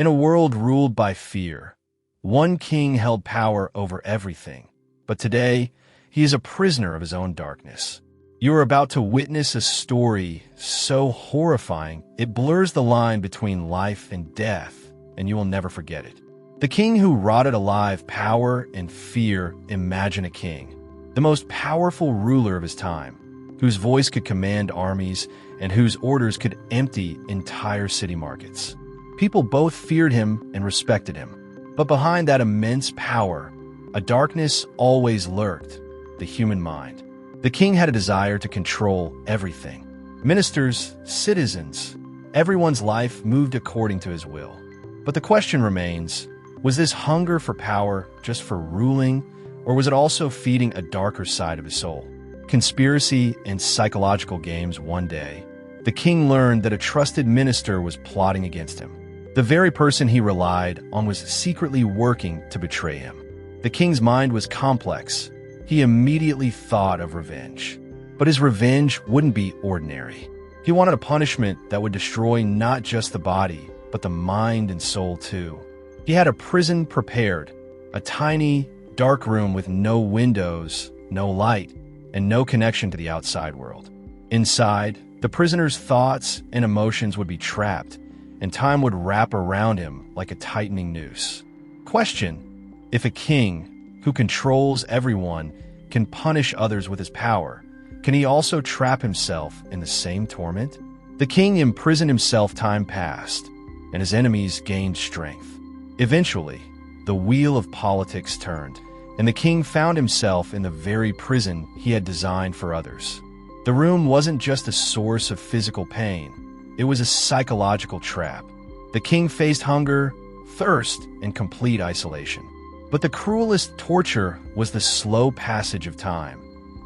In a world ruled by fear, one king held power over everything, but today he is a prisoner of his own darkness. You are about to witness a story so horrifying it blurs the line between life and death, and you will never forget it. The king who rotted alive power and fear. Imagine a king, the most powerful ruler of his time, whose voice could command armies and whose orders could empty entire city markets. People both feared him and respected him. But behind that immense power, a darkness always lurked: the human mind. The king had a desire to control everything. Ministers, citizens, everyone's life moved according to his will. But the question remains, was this hunger for power just for ruling, or was it also feeding a darker side of his soul? Conspiracy and psychological games. One day, the king learned that a trusted minister was plotting against him. The very person he relied on was secretly working to betray him. The king's mind was complex. He immediately thought of revenge. But his revenge wouldn't be ordinary. He wanted a punishment that would destroy not just the body, but the mind and soul too. He had a prison prepared, a tiny, dark room with no windows, no light, and no connection to the outside world. Inside, the prisoner's thoughts and emotions would be trapped, and time would wrap around him like a tightening noose. Question: if a king who controls everyone can punish others with his power, can he also trap himself in the same torment? The king imprisoned himself. Time passed, and his enemies gained strength. Eventually, the wheel of politics turned, and the king found himself in the very prison he had designed for others. The room wasn't just a source of physical pain. It was a psychological trap. The king faced hunger, thirst, and complete isolation. But the cruelest torture was the slow passage of time,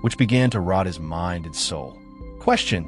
which began to rot his mind and soul. Question: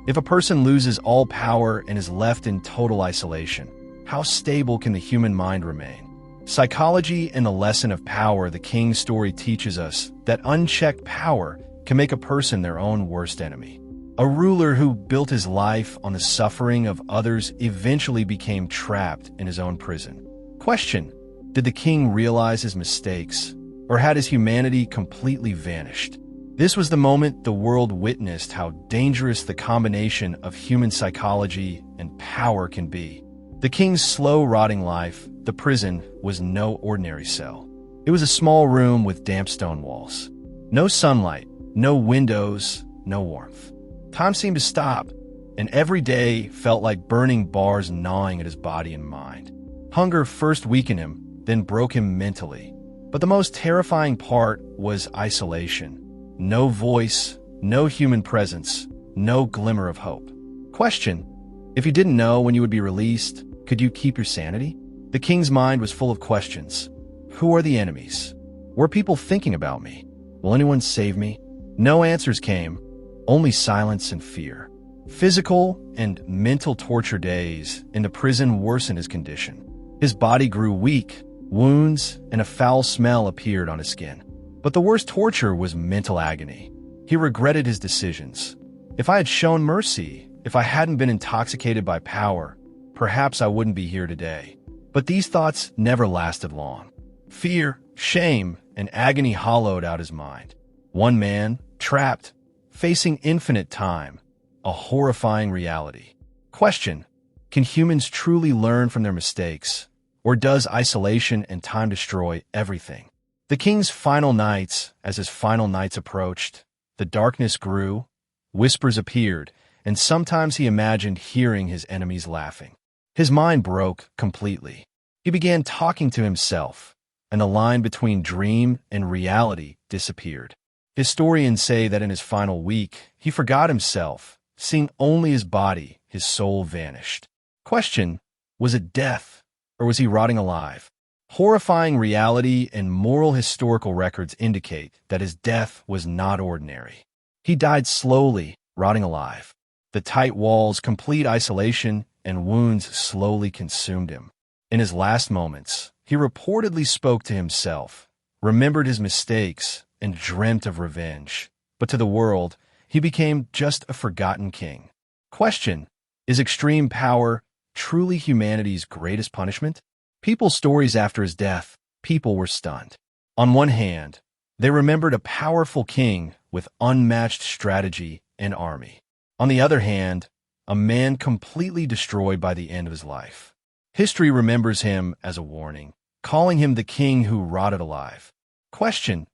if a person loses all power and is left in total isolation, how stable can the human mind remain? Psychology and the lesson of power. The king's story teaches us that unchecked power can make a person their own worst enemy. A ruler who built his life on the suffering of others eventually became trapped in his own prison. Question: did the king realize his mistakes, or had his humanity completely vanished? This was the moment the world witnessed how dangerous the combination of human psychology and power can be. The king's slow rotting life, the prison, was no ordinary cell. It was a small room with damp stone walls. No sunlight, no windows, no warmth. Time seemed to stop, and every day felt like burning bars gnawing at his body and mind. Hunger first weakened him, then broke him mentally. But the most terrifying part was isolation. No voice, no human presence, no glimmer of hope. Question: if you didn't know when you would be released, could you keep your sanity? The king's mind was full of questions. Who are the enemies? Were people thinking about me? Will anyone save me? No answers came, only silence and fear. Physical and mental torture days in the prison worsened his condition. His body grew weak, wounds and a foul smell appeared on his skin. But the worst torture was mental agony. He regretted his decisions. If I had shown mercy, if I hadn't been intoxicated by power, perhaps I wouldn't be here today. But these thoughts never lasted long. Fear, shame, and agony hollowed out his mind. One man, trapped, facing infinite time, a horrifying reality. Question: can humans truly learn from their mistakes, or does isolation and time destroy everything? The king's final nights, as his final nights approached, the darkness grew, whispers appeared, and sometimes he imagined hearing his enemies laughing. His mind broke completely. He began talking to himself, and the line between dream and reality disappeared. Historians say that in his final week, he forgot himself, seeing only his body. His soul vanished. Question: was it death, or was he rotting alive? Horrifying reality and moral historical records indicate that his death was not ordinary. He died slowly, rotting alive. The tight walls, complete isolation, and wounds slowly consumed him. In his last moments, he reportedly spoke to himself, remembered his mistakes, and dreamt of revenge. But to the world, he became just a forgotten king. Question: is extreme power truly humanity's greatest punishment? People's stories after his death, people were stunned. On one hand, they remembered a powerful king with unmatched strategy and army. On the other hand, a man completely destroyed by the end of his life. History remembers him as a warning, calling him the king who rotted alive. Question: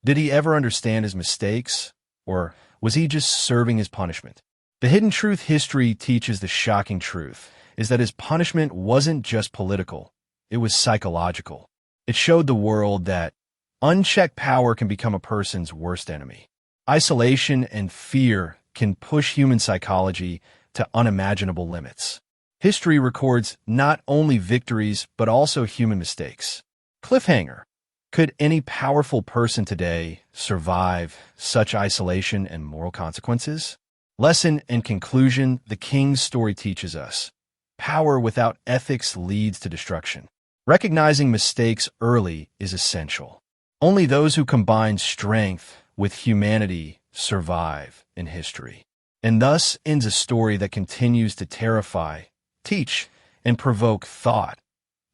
did he ever understand his mistakes, or was he just serving his punishment? The hidden truth history teaches the shocking truth is that his punishment wasn't just political, it was psychological. It showed the world that unchecked power can become a person's worst enemy. Isolation and fear can push human psychology to unimaginable limits. History records not only victories, but also human mistakes. Cliffhanger: could any powerful person today survive such isolation and moral consequences? Lesson and conclusion: the king's story teaches us power without ethics leads to destruction. Recognizing mistakes early is essential. Only those who combine strength with humanity survive in history. And thus ends a story that continues to terrify, teach, and provoke thought,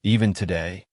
even today.